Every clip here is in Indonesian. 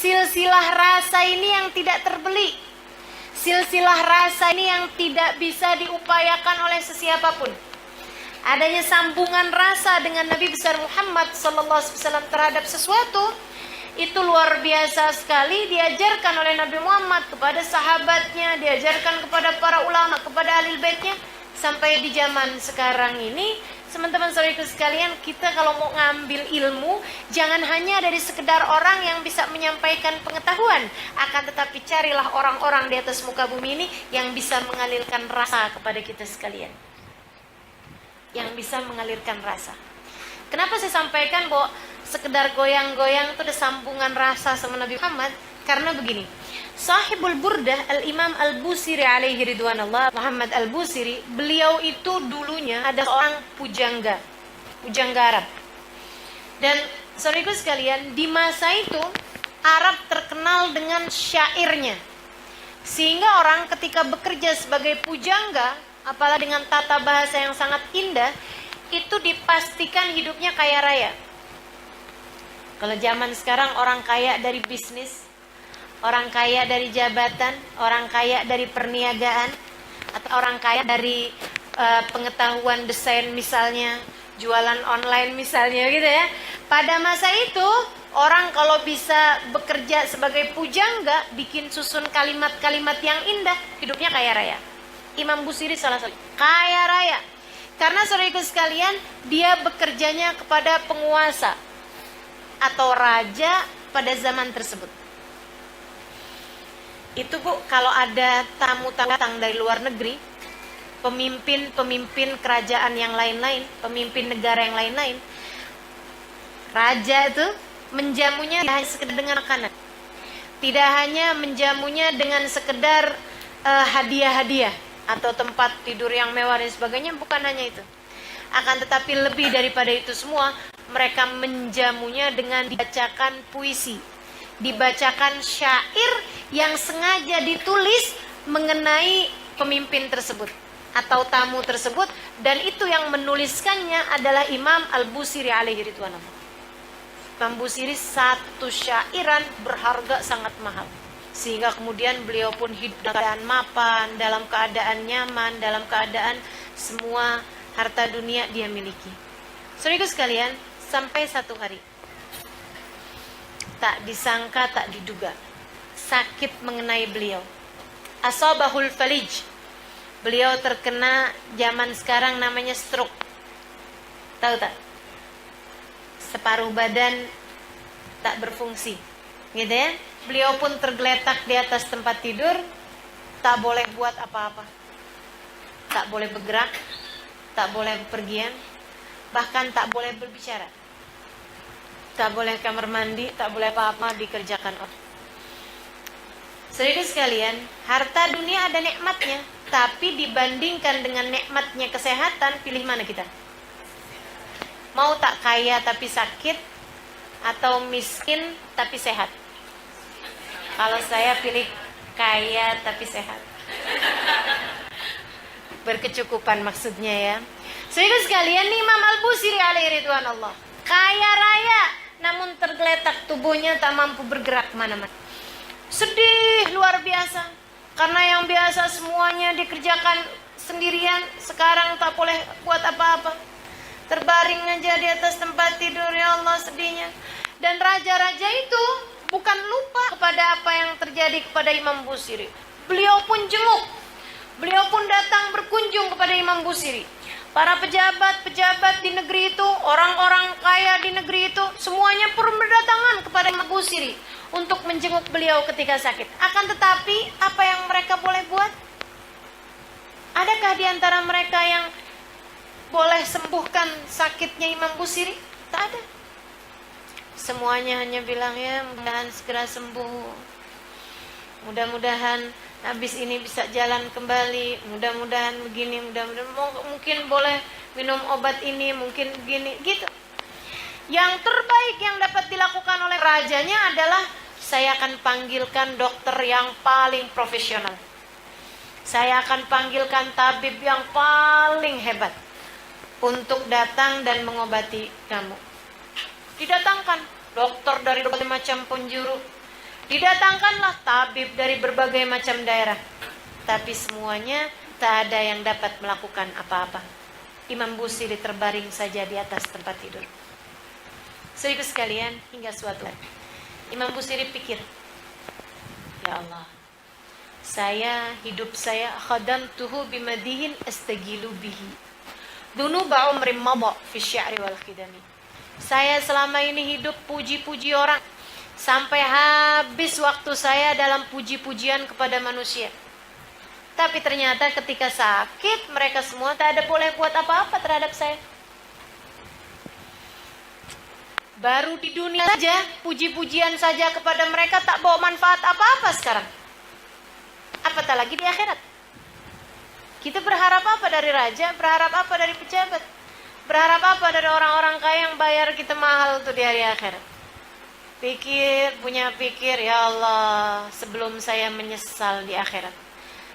silsilah rasa ini yang tidak terbeli. Silsilah rasa ini yang tidak bisa diupayakan oleh sesiapapun. Adanya sambungan rasa dengan Nabi besar Muhammad SAW terhadap sesuatu, itu luar biasa sekali diajarkan oleh Nabi Muhammad kepada sahabatnya, diajarkan kepada para ulama, kepada ahli baitnya. Sampai di zaman sekarang ini, teman-teman saudaraku sekalian, kita kalau mau ngambil ilmu, jangan hanya dari sekedar orang yang bisa menyampaikan pengetahuan, akan tetapi carilah orang-orang di atas muka bumi ini yang bisa mengalirkan rasa kepada kita sekalian. Yang bisa mengalirkan rasa. Kenapa saya sampaikan bahwa sekedar goyang-goyang itu ada sambungan rasa sama Nabi Muhammad? Karena begini, Sahibul Burdah Al-Imam Al-Busiri alaihi ridwanullah, Muhammad Al-Busiri, beliau itu dulunya ada seorang pujangga Arab. Dan saudaraku sekalian, di masa itu Arab terkenal dengan syairnya. Sehingga orang ketika bekerja sebagai pujangga, apalagi dengan tata bahasa yang sangat indah, itu dipastikan hidupnya kaya raya. Kalau zaman sekarang orang kaya dari bisnis, orang kaya dari jabatan, orang kaya dari perniagaan, atau orang kaya dari pengetahuan desain misalnya, jualan online misalnya gitu ya. Pada masa itu orang kalau bisa bekerja sebagai pujangga, bikin susun kalimat-kalimat yang indah, hidupnya kaya raya. Imam Busiri salah satu kaya raya. Karena saudaraku sekalian, dia bekerjanya kepada penguasa atau raja pada zaman tersebut. Itu Bu, kalau ada tamu datang dari luar negeri, pemimpin kerajaan yang lain-lain, pemimpin negara yang lain-lain, raja itu menjamunya tidak hanya sekedar dengan makanan, tidak hanya menjamunya dengan sekedar hadiah-hadiah atau tempat tidur yang mewah dan sebagainya, bukan hanya itu. Akan tetapi lebih daripada itu semua, mereka menjamunya dengan dibacakan puisi, dibacakan syair yang sengaja ditulis mengenai pemimpin tersebut atau tamu tersebut, dan itu yang menuliskannya adalah Imam Al-Busiri alaihi ridwanullah. Imam Busiri satu syairan berharga sangat mahal, sehingga kemudian beliau pun hidup dalam keadaan mapan, dalam keadaan nyaman, dalam keadaan semua harta dunia dia miliki. Saudaraku sekalian, sampai satu hari tak disangka, tak diduga, sakit mengenai beliau. Asabahul falij. Beliau terkena zaman sekarang namanya stroke. Tahu tak? Separuh badan tak berfungsi. Gitu ya? Beliau pun tergeletak di atas tempat tidur, tak boleh buat apa-apa. Tak boleh bergerak, tak boleh bepergian, bahkan tak boleh berbicara. Tak boleh kamar mandi, tak boleh apa-apa dikerjakan. Saudara sekalian, harta dunia ada nikmatnya, tapi dibandingkan dengan nikmatnya kesehatan, pilih mana kita? Mau tak kaya tapi sakit, atau miskin tapi sehat? Kalau saya pilih kaya tapi sehat. Berkecukupan maksudnya ya. Saudara sekalian, Imam Al-Busiri alaihi ridwanullah, kaya raya, namun tergeletak tubuhnya, tak mampu bergerak kemana-mana. Sedih luar biasa, karena yang biasa semuanya dikerjakan sendirian, sekarang tak boleh buat apa-apa. Terbaring aja di atas tempat tidur, ya Allah sedihnya. Dan raja-raja itu bukan lupa kepada apa yang terjadi kepada Imam Busiri. Beliau pun jenguk, beliau pun datang berkunjung kepada Imam Busiri. Para pejabat-pejabat di negeri itu, orang-orang kaya di negeri itu, semuanya pun berdatangan kepada Imam Busiri untuk menjenguk beliau ketika sakit. Akan tetapi, apa yang mereka boleh buat? Adakah di antara mereka yang boleh sembuhkan sakitnya Imam Busiri? Tak ada. Semuanya hanya bilang, ya mudah-mudahan segera sembuh, mudah-mudahan habis ini bisa jalan kembali, mudah-mudahan begini, mudah-mudahan mungkin boleh minum obat ini, mungkin begini, gitu. Yang terbaik yang dapat dilakukan oleh rajanya adalah, saya akan panggilkan dokter yang paling profesional, saya akan panggilkan tabib yang paling hebat untuk datang dan mengobati kamu. Didatangkan dokter dari berbagai macam penjuru, Didatangkanlah tabib dari berbagai macam daerah, tapi semuanya tak ada yang dapat melakukan apa-apa. Imam Busiri terbaring saja di atas tempat tidur. Saudara sekalian, hingga suatu hari Imam Busiri pikir, ya Allah, hidup saya khadamtuhu bimadihin astagilu bihi dunuba umri mada fi syi'ri wal khidami. Saya selama ini hidup puji-puji orang, sampai habis waktu saya dalam puji-pujian kepada manusia. Tapi ternyata ketika sakit, mereka semua tak ada boleh buat apa-apa terhadap saya. Baru di dunia saja, puji-pujian saja kepada mereka tak bawa manfaat apa-apa sekarang. Apatah lagi di akhirat. Kita berharap apa dari raja? Berharap apa dari pejabat? Berharap apa dari orang-orang kaya yang bayar kita mahal untuk di hari akhirat? Punya pikir, ya Allah, sebelum saya menyesal di akhirat,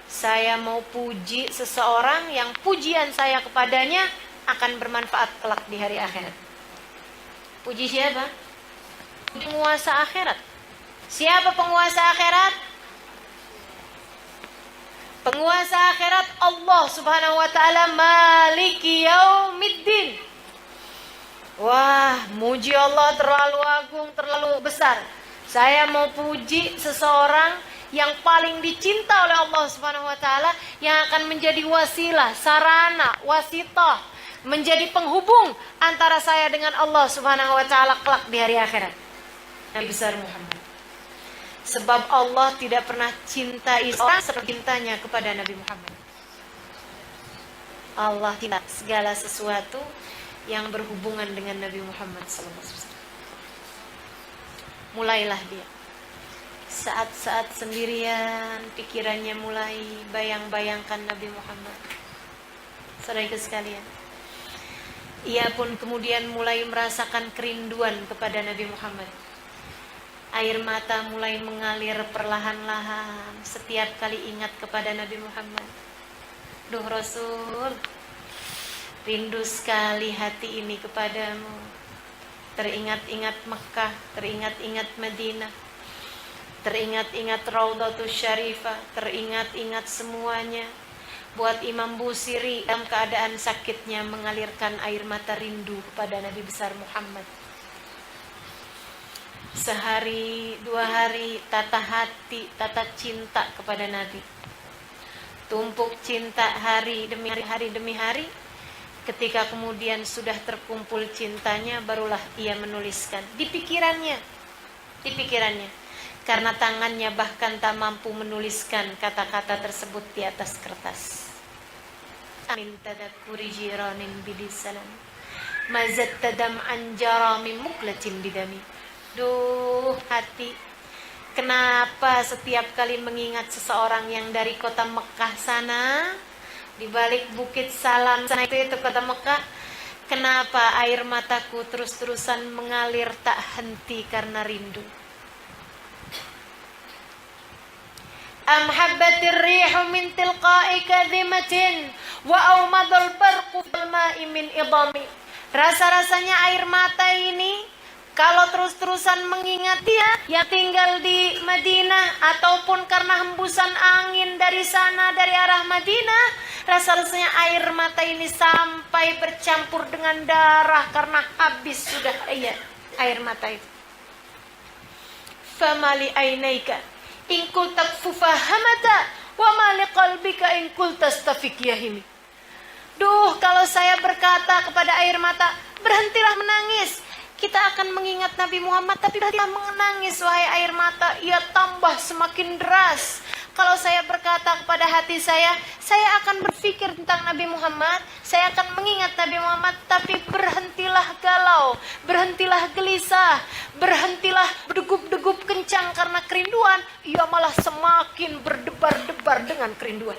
saya mau puji seseorang yang pujian saya kepadanya akan bermanfaat kelak di hari akhirat. Puji siapa? Penguasa akhirat. Siapa penguasa akhirat? Penguasa akhirat Allah Subhanahu wa taala, Maliki Yaumiddin. Wah, muji Allah terlalu agung, terlalu besar. Saya mau puji seseorang yang paling dicinta oleh Allah Subhanahu wa taala, yang akan menjadi wasilah, sarana, wasitah, menjadi penghubung antara saya dengan Allah Subhanahu wa taala kelak di hari akhirat. Nabi besar Muhammad. Sebab Allah tidak pernah cintai orang seperti cintanya kepada Nabi Muhammad. Allah cinta segala sesuatu yang berhubungan dengan Nabi Muhammad SAW. Mulailah dia. Saat-saat sendirian, pikirannya mulai bayang-bayangkan Nabi Muhammad. Saudara sekalian, ia pun kemudian mulai merasakan kerinduan kepada Nabi Muhammad. Air mata mulai mengalir perlahan-lahan setiap kali ingat kepada Nabi Muhammad. Duh Rasul, rindu sekali hati ini kepadamu. Teringat-ingat Mekah, teringat-ingat Madinah, teringat-ingat Raudhatus Syarifah, teringat-ingat semuanya. Buat Imam Busiri dalam keadaan sakitnya mengalirkan air mata rindu kepada Nabi besar Muhammad. Sehari, 2 hari, tata hati, tata cinta kepada Nabi. Tumpuk cinta hari demi hari. Ketika kemudian sudah terkumpul cintanya, barulah ia menuliskan di pikirannya. Karena tangannya bahkan tak mampu menuliskan kata-kata tersebut di atas kertas. Amin tadakkuri jiranin bidisalam mazat tadam anjara min muklatin bidami. Duh hati, kenapa setiap kali mengingat seseorang yang dari kota Mekah sana, di balik bukit Salam sana itu kota Mekah, kenapa air mataku terus-terusan mengalir tak henti karena rindu. Am habbatir rihu min tilqa'i kadhimatin wa awmadul barqu fil ma'i min idami. Rasa-rasanya air mata ini kalau terus-terusan mengingat dia yang tinggal di Madinah, ataupun karena hembusan angin dari sana, dari arah Madinah, rasa-rasanya air mata ini sampai bercampur dengan darah karena habis sudah air mata itu. Famali ainaika in qulta fufahamata wa mali qalbika in qulta stafik yahimi. Duh, kalau saya berkata kepada air mata, berhentilah menangis, kita akan mengingat Nabi Muhammad, tapi berhentilah menangis wahai air mata, ia tambah semakin deras. Kalau saya berkata kepada hati saya akan berpikir tentang Nabi Muhammad, saya akan mengingat Nabi Muhammad, tapi berhentilah galau, berhentilah gelisah, berhentilah berdegup-degup kencang karena kerinduan, ia malah semakin berdebar-debar dengan kerinduan.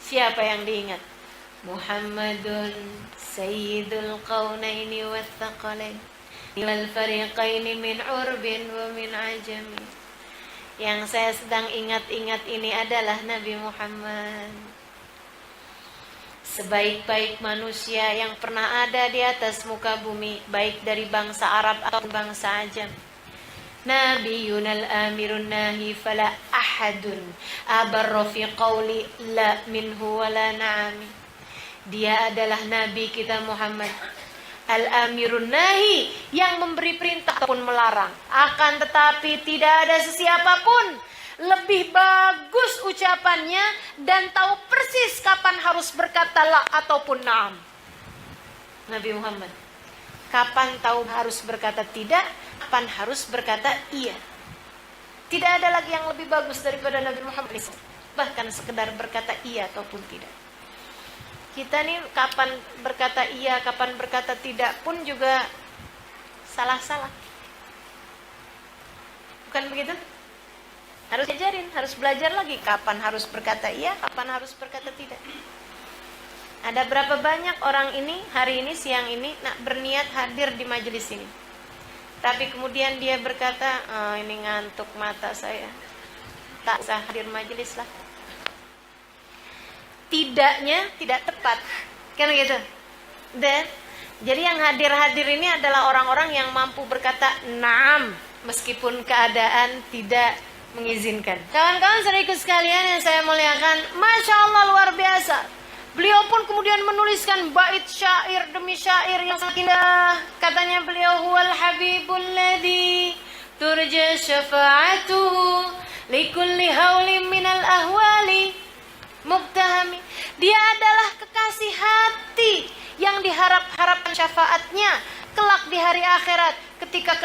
Siapa yang diingat? Muhammadun Sayyidul Qawnaini wa Thaqalain wal fariqaini min urbin wa min ajami. Yang saya sedang ingat-ingat ini adalah Nabi Muhammad, sebaik-baik manusia yang pernah ada di atas muka bumi, baik dari bangsa Arab atau bangsa Ajam. Nabiyunal amirun nahi fala ahadun abarra fi qawli la minhu wala na'ami. Dia adalah nabi kita Muhammad, al-amirun nahi, yang memberi perintah ataupun melarang. Akan tetapi tidak ada sesiapapun lebih bagus ucapannya dan tahu persis kapan harus berkata la ataupun na'am. Nabi Muhammad kapan tahu harus berkata tidak, kapan harus berkata iya. Tidak ada lagi yang lebih bagus daripada Nabi Muhammad, bahkan sekedar berkata iya ataupun tidak. Kita nih kapan berkata iya, kapan berkata tidak pun juga salah-salah. Bukan begitu? Harus diajarin, harus belajar lagi kapan harus berkata iya, kapan harus berkata tidak. Ada berapa banyak orang ini hari ini siang ini berniat hadir di majelis ini, tapi kemudian dia berkata, ini ngantuk mata saya, tak usah hadir majelis lah. Tidaknya tidak tepat, kan gitu. Dan jadi yang hadir-hadir ini adalah orang-orang yang mampu berkata na'am meskipun keadaan tidak mengizinkan. Kawan-kawan saudaraku sekalian yang saya muliakan, Masya Allah luar biasa. Beliau pun kemudian menuliskan bait syair demi syair yang sangat indah. Katanya beliau, huwal habibul ladzi turja syafa'atuhu likulli haulin minal ahwali mubtahami. Dia adalah kekasih hati yang diharap-harapkan syafaatnya kelak di hari akhirat ketika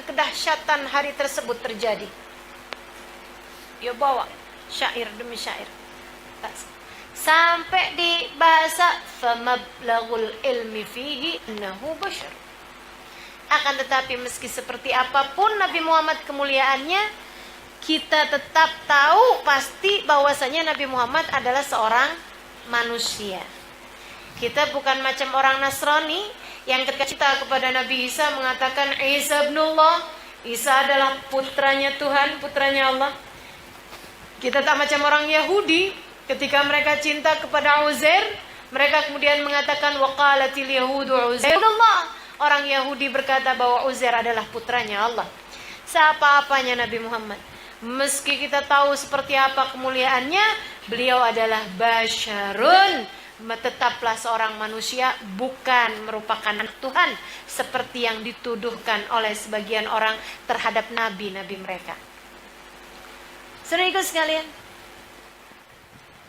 kedahsyatan hari tersebut terjadi. Dia bawa syair demi syair sampai di bahasa famablaghul ilmi fihi innahu bashar. Akan tetapi meski seperti apapun Nabi Muhammad kemuliaannya, kita tetap tahu pasti bahwasanya Nabi Muhammad adalah seorang manusia. Kita bukan macam orang Nasrani yang ketika cinta kepada Nabi Isa mengatakan Isa ibnullah, Isa adalah putranya Tuhan, putranya Allah. Kita tak macam orang Yahudi, ketika mereka cinta kepada Uzair, mereka kemudian mengatakan waqalatil yahudu Uzairullah. Orang Yahudi berkata bahwa Uzair adalah putranya Allah. Seapa-apanya Nabi Muhammad, meski kita tahu seperti apa kemuliaannya, beliau adalah basyarun, tetaplah seorang manusia, bukan merupakan anak Tuhan seperti yang dituduhkan oleh sebagian orang terhadap nabi-nabi mereka. Saudaraku sekalian,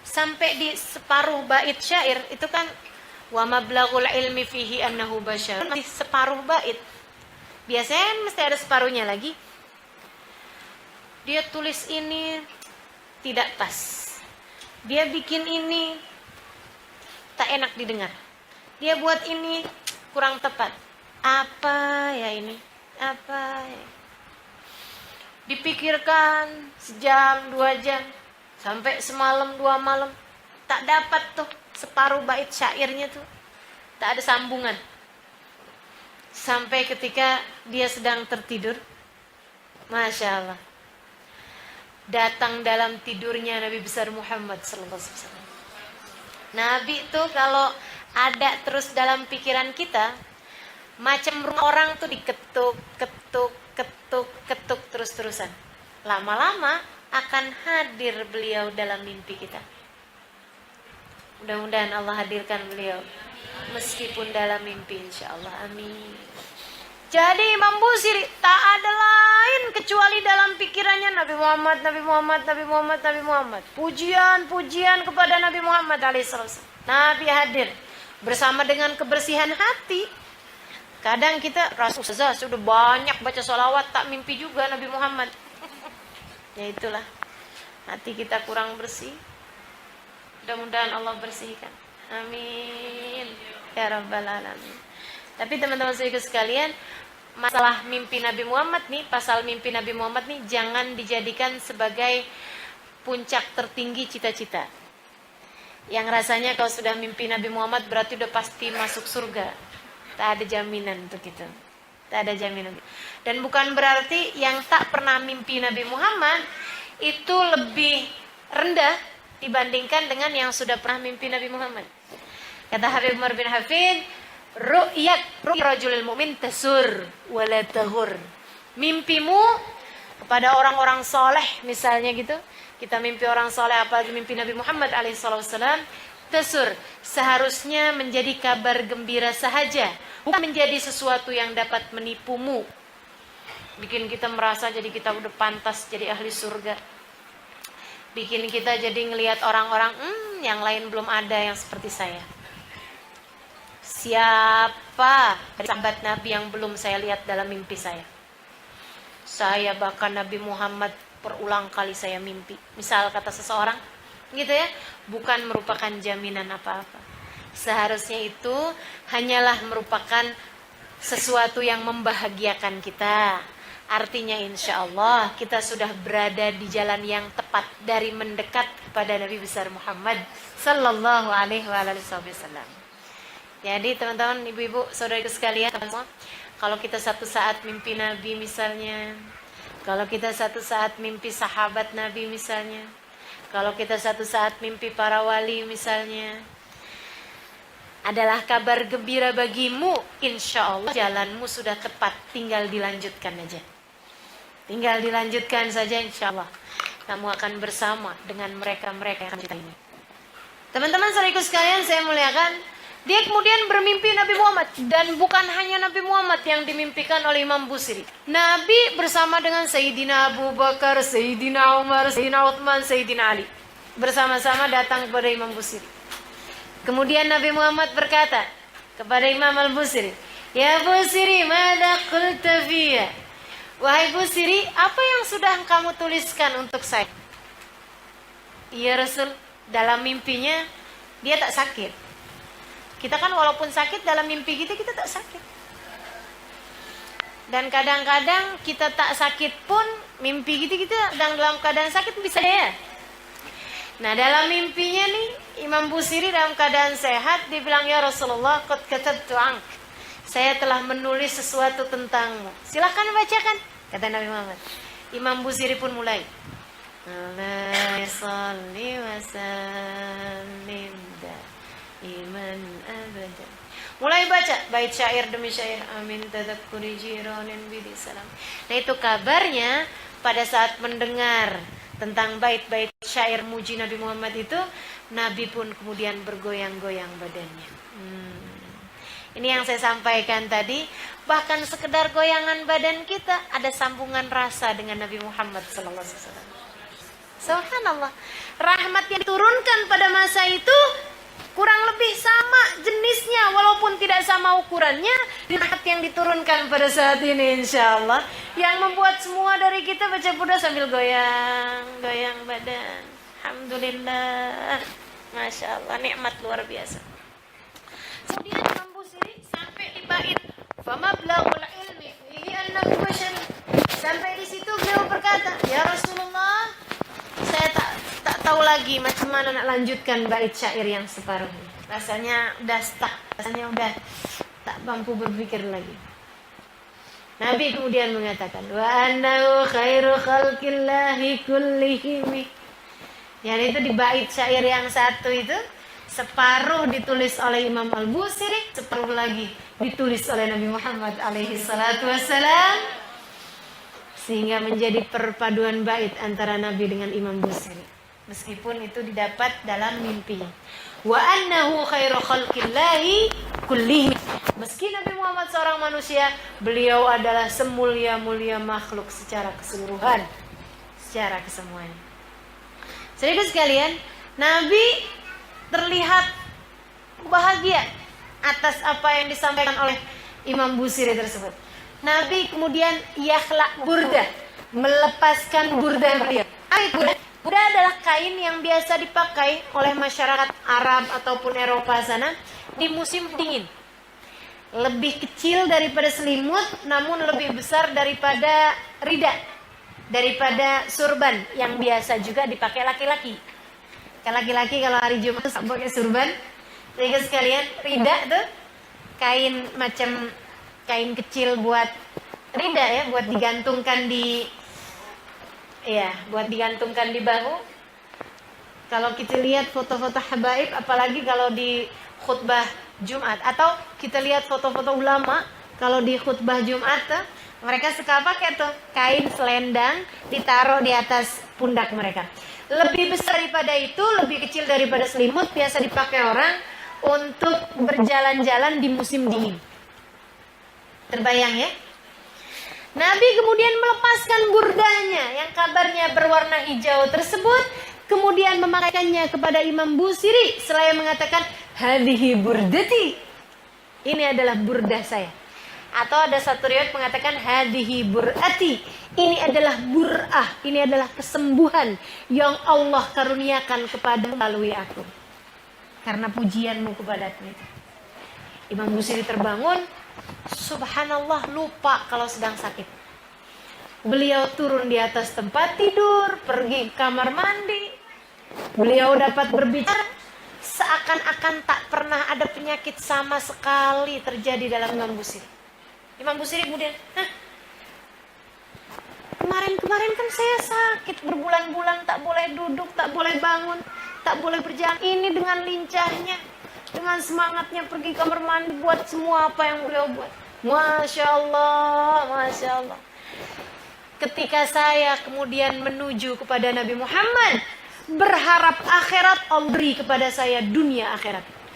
sampai di separuh bait syair itu kan wa mablaghul ilmi fihi annahu bashar, di separuh bait. Biasanya mesti ada separuhnya lagi. Dia tulis ini tidak pas, dia bikin ini tak enak didengar, dia buat ini kurang tepat. Apa ya ini? Apa ya? Dipikirkan sejam, 2 jam, sampai semalam 2 malam, tak dapat tuh separuh bait syairnya tuh, tak ada sambungan. Sampai ketika dia sedang tertidur, Masya Allah, datang dalam tidurnya Nabi besar Muhammad sallallahu alaihi wasallam. Nabi tuh kalau ada terus dalam pikiran kita, macam rumah orang tuh diketuk, ketuk terus-terusan. Lama-lama akan hadir beliau dalam mimpi kita. Mudah-mudahan Allah hadirkan beliau meskipun dalam mimpi, insyaallah, amin. Jadi Imam Busiri tak ada lain kecuali dalam pikirannya Nabi Muhammad, Nabi Muhammad, Nabi Muhammad, Nabi Muhammad. Pujian kepada Nabi Muhammad alaihissalam. Nabi hadir bersama dengan kebersihan hati. Kadang kita Rasulullah sudah banyak baca sholawat, tak mimpi juga Nabi Muhammad. Ya itulah, hati kita kurang bersih. Mudah-mudahan Allah bersihkan. Amin ya rabbal alamin. Tapi teman-teman sekalian, masalah mimpi Nabi Muhammad nih, pasal mimpi Nabi Muhammad nih, jangan dijadikan sebagai puncak tertinggi cita-cita. Yang rasanya kalau sudah mimpi Nabi Muhammad berarti udah pasti masuk surga. Tak ada jaminan untuk itu. Tak ada jaminan. Dan bukan berarti yang tak pernah mimpi Nabi Muhammad itu lebih rendah dibandingkan dengan yang sudah pernah mimpi Nabi Muhammad. Kata Habib Umar bin Hafid, ru'yat rajulil mu'min tasur wala tahur. Mimpimu kepada orang-orang soleh misalnya gitu, kita mimpi orang soleh, apalagi mimpi Nabi Muhammad alaihissalam, tesur seharusnya menjadi kabar gembira saja, bukan menjadi sesuatu yang dapat menipumu, bikin kita merasa jadi kita udah pantas jadi ahli surga, bikin kita jadi ngelihat orang-orang yang lain belum ada yang seperti saya. Siapa sahabat Nabi yang belum saya lihat dalam mimpi saya? Saya bahkan Nabi Muhammad berulang kali saya mimpi. Misal kata seseorang, gitu ya, bukan merupakan jaminan apa-apa. Seharusnya itu hanyalah merupakan sesuatu yang membahagiakan kita. Artinya insya Allah kita sudah berada di jalan yang tepat dari mendekat kepada Nabi besar Muhammad Sallallahu Alaihi Wasallam. Jadi teman-teman, ibu-ibu, saudaraku sekalian, semua, kalau kita satu saat mimpi Nabi misalnya, kalau kita satu saat mimpi sahabat Nabi misalnya, kalau kita satu saat mimpi para wali misalnya, adalah kabar gembira bagimu, insya Allah jalanmu sudah tepat, tinggal dilanjutkan aja. Tinggal dilanjutkan saja, insya Allah kamu akan bersama dengan mereka-mereka yang kita ini. Teman-teman saudaraku sekalian, saya muliakan, dia kemudian bermimpi Nabi Muhammad. Dan bukan hanya Nabi Muhammad yang dimimpikan oleh Imam Busiri. Nabi bersama dengan Sayyidina Abu Bakar, Sayyidina Umar, Sayyidina Uthman, Sayyidina Ali, bersama-sama datang kepada Imam Busiri. Kemudian Nabi Muhammad berkata kepada Imam Al-Busiri, "Ya Busiri, mada qulta fiyya?" Wahai Busiri, apa yang sudah kamu tuliskan untuk saya? Ya Rasul, dalam mimpinya dia tak sakit. Kita kan walaupun sakit dalam mimpi kita tak sakit. Dan kadang-kadang kita tak sakit pun mimpi kita dalam keadaan sakit bisa ya. Nah, dalam mimpinya nih Imam Busiri dalam keadaan sehat, dia bilang, "Ya Rasulullah, qad katabtu ank." Saya telah menulis sesuatu tentangmu. Silakan bacakan, kata Nabi Muhammad. Imam Busiri pun mulai. Allah salli wa sallim iman abadan. Mulai baca bait syair demi syair, amin tadakkuri jiranin bidi salam. Nah, itu kabarnya pada saat mendengar tentang bait-bait syair muji Nabi Muhammad itu, Nabi pun kemudian bergoyang-goyang badannya. Ini yang saya sampaikan tadi, bahkan sekedar goyangan badan kita ada sambungan rasa dengan Nabi Muhammad sallallahu alaihi wasallam. Subhanallah, rahmat yang diturunkan pada masa itu kurang lebih sama jenisnya, walaupun tidak sama ukurannya, rahmat yang diturunkan pada saat ini insya Allah, yang membuat semua dari kita baca Buddha sambil goyang badan. Alhamdulillah, Masya Allah, nikmat luar biasa. Kemudian Imam Busiri sampai di bait famablaghul ilmi fihi annahu bashar. Sampai di situ beliau berkata, "Ya Rasulullah, saya tak tahu lagi macam mana nak lanjutkan bait syair yang separuh ini. Rasanya udah stuck, rasanya udah tak mampu berpikir lagi." Nabi kemudian mengatakan, "Wa annahu khairu khalqillahi kullihim." Yang itu di bait syair yang satu itu, separuh ditulis oleh Imam Al-Busiri, separuh lagi ditulis oleh Nabi Muhammad alaihi salatu wassalam, sehingga menjadi perpaduan bait antara Nabi dengan Imam Busiri. Meskipun itu didapat dalam mimpi. Wa annahu khairu khalqillahi kullihim. Meski Nabi Muhammad seorang manusia, beliau adalah semulia-mulia makhluk secara keseluruhan, secara kesemuanya. Saudara sekalian, Nabi terlihat bahagia atas apa yang disampaikan oleh Imam Busiri tersebut. Nabi kemudian yakhlaq burda, melepaskan burda beliau. Burda adalah kain yang biasa dipakai oleh masyarakat Arab ataupun Eropa sana di musim dingin. Lebih kecil daripada selimut, namun lebih besar daripada rida, daripada surban yang biasa juga dipakai laki-laki. Laki-laki kalau hari Jumat pakai surban. Jadi sekalian, rida tuh kain macam kain kecil buat rida ya, buat digantungkan di buat digantungkan di bahu. Kalau kita lihat foto-foto habaib, apalagi kalau di khutbah Jumat, atau kita lihat foto-foto ulama kalau di khutbah Jumat, Mereka suka pakai tuh kain selendang ditaruh di atas pundak mereka. Lebih besar daripada itu, lebih kecil daripada selimut, biasa dipakai orang untuk berjalan-jalan di musim dingin. Terbayang ya? Nabi kemudian melepaskan burdahnya yang kabarnya berwarna hijau tersebut, kemudian memakaikannya kepada Imam Busiri seraya mengatakan, hadhihi burdati. Ini adalah burdah saya. Atau ada satu riwayat mengatakan hadhihi bur'ati. Ini adalah bur'ah, ini adalah kesembuhan yang Allah karuniakan kepada melalui aku. Karena pujianmu kepadaku itu. Imam Busiri terbangun, subhanallah, lupa kalau sedang sakit. Beliau turun di atas tempat tidur, pergi ke kamar mandi. Beliau dapat berbicara, seakan-akan tak pernah ada penyakit sama sekali terjadi dalam Imam Busiri. Imam Busiri kemudian, kemarin kan saya sakit berbulan-bulan, tak boleh duduk, tak boleh bangun, tak boleh berjalan. Ini dengan lincahnya, dengan semangatnya pergi kamar mandi, buat semua apa yang beliau buat. Masya Allah, Masya Allah. Ketika saya kemudian menuju kepada Nabi Muhammad, berharap akhirat, Allah beri kepada saya dunia akhirat.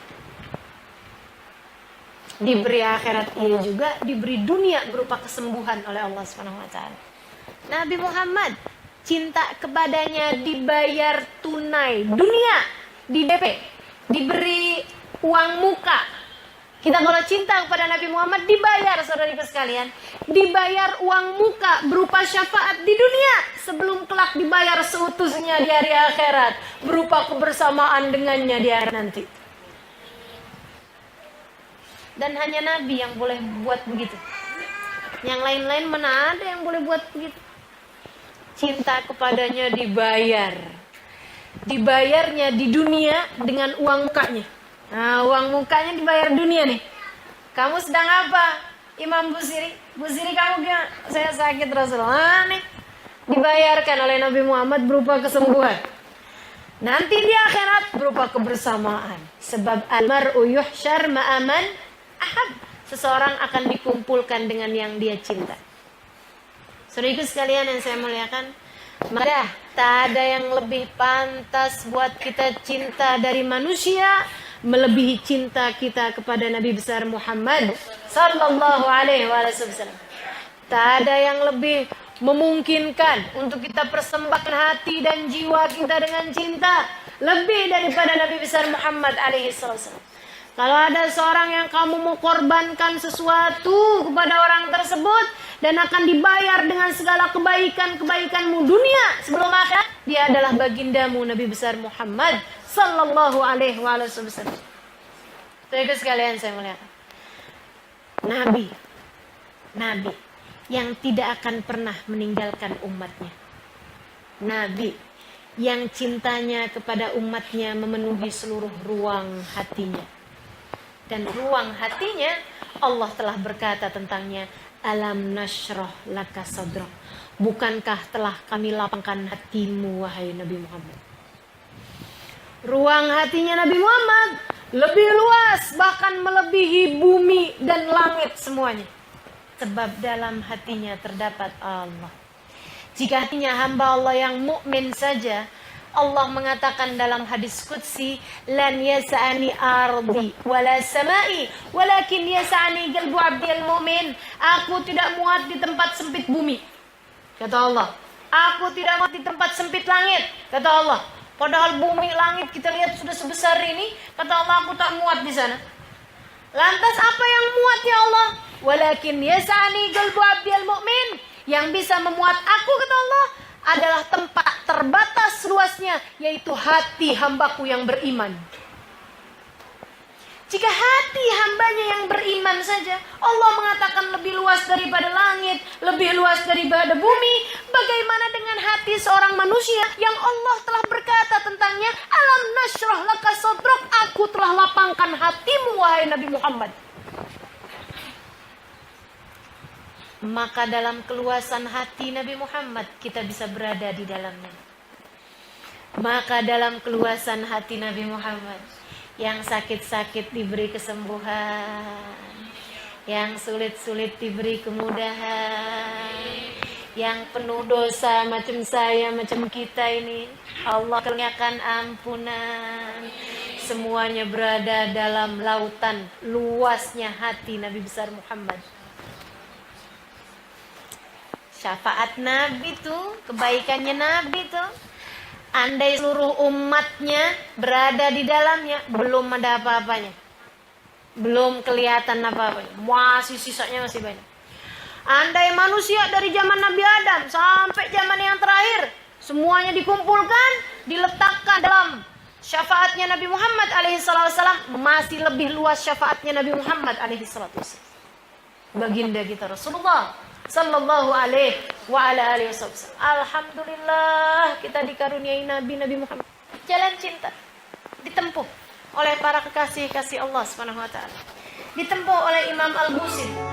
Diberi akhirat ini juga, diberi dunia berupa kesembuhan oleh Allah SWT. Nabi Muhammad, cinta kepadanya dibayar tunai, dunia di DP, diberi uang muka. Kita kalau cinta kepada Nabi Muhammad dibayar, saudariku sekalian, dibayar uang muka berupa syafaat di dunia sebelum kelak dibayar seutuhnya di hari akhirat berupa kebersamaan dengannya di akhirat nanti. Dan hanya Nabi yang boleh buat begitu. Yang lain-lain mana ada yang boleh buat begitu. Cinta kepadanya dibayar. Dibayarnya di dunia dengan uang mukanya. Nah, uang mukanya dibayar dunia nih. Kamu sedang apa, Imam Busiri? Busiri, kamu gimana? Saya sakit Rasulullah nih. Dibayarkan oleh Nabi Muhammad berupa kesembuhan. Nanti di akhirat berupa kebersamaan. Sebab almar'u yuhsyar ma'aman ahab. Seseorang akan dikumpulkan dengan yang dia cinta. Saudaraku sekalian yang saya muliakan, maka tak ada yang lebih pantas buat kita cinta dari manusia melebihi cinta kita kepada Nabi besar Muhammad sallallahu alaihi wasallam. Tak ada yang lebih memungkinkan untuk kita persembahkan hati dan jiwa kita dengan cinta lebih daripada Nabi besar Muhammad alaihi wasallam. Kalau ada seorang yang kamu mau korbankan sesuatu kepada orang tersebut dan akan dibayar dengan segala kebaikan-kebaikanmu dunia sebelum akhirat, dia adalah bagindamu Nabi besar Muhammad sallallahu alaihi wasallam. Saudara sekalian saya muliakan. Nabi yang tidak akan pernah meninggalkan umatnya. Nabi yang cintanya kepada umatnya memenuhi seluruh ruang hatinya. Dan ruang hatinya Allah telah berkata tentangnya, alam nashrah laka sadrak. Bukankah telah kami lapangkan hatimu wahai Nabi Muhammad. Ruang hatinya Nabi Muhammad lebih luas, bahkan melebihi bumi dan langit semuanya. Sebab dalam hatinya terdapat Allah. Jika hatinya hamba Allah yang mukmin saja, Allah mengatakan dalam hadis qudsi, lan yas'ani ardi wala samai walakin yas'ani qalbu 'abdil mu'min. Aku tidak muat di tempat sempit bumi, kata Allah. Aku tidak muat di tempat sempit langit, kata Allah. Padahal bumi langit kita lihat sudah sebesar ini, kata Allah, aku tak muat di sana. Lantas apa yang muat ya Allah? Walakin yas'ani qalbu 'abdil mu'min. Yang bisa memuat aku, kata Allah, adalah tempat terbatas luasnya, yaitu hati hambaku yang beriman. Jika hati hambanya yang beriman saja Allah mengatakan lebih luas daripada langit, lebih luas daripada bumi, bagaimana dengan hati seorang manusia yang Allah telah berkata tentangnya, alam nashrah laka sadrak, aku telah lapangkan hatimu wahai Nabi Muhammad. Maka dalam keluasan hati Nabi Muhammad kita bisa berada di dalamnya. Maka dalam keluasan hati Nabi Muhammad, yang sakit-sakit diberi kesembuhan, yang sulit-sulit diberi kemudahan, yang penuh dosa macam saya, macam kita ini, Allah kurniakan ampunan. Semuanya berada dalam lautan luasnya hati Nabi besar Muhammad. Syafaat Nabi tuh, kebaikannya Nabi tuh, andai seluruh umatnya berada di dalamnya, belum ada apa-apanya, belum kelihatan apa-apanya, masih sisanya masih banyak. Andai manusia dari zaman Nabi Adam sampai zaman yang terakhir semuanya dikumpulkan, diletakkan dalam syafaatnya Nabi Muhammad alaihissalam, masih lebih luas syafaatnya Nabi Muhammad alaihissalam, baginda kita Rasulullah sallallahu alaihi wa ala alihi wasallam. Alhamdulillah kita dikaruniai Nabi Muhammad. Jalan cinta ditempuh oleh para kekasih-kasih Allah Subhanahu wa taala. Ditempuh oleh Imam Al-Busiri.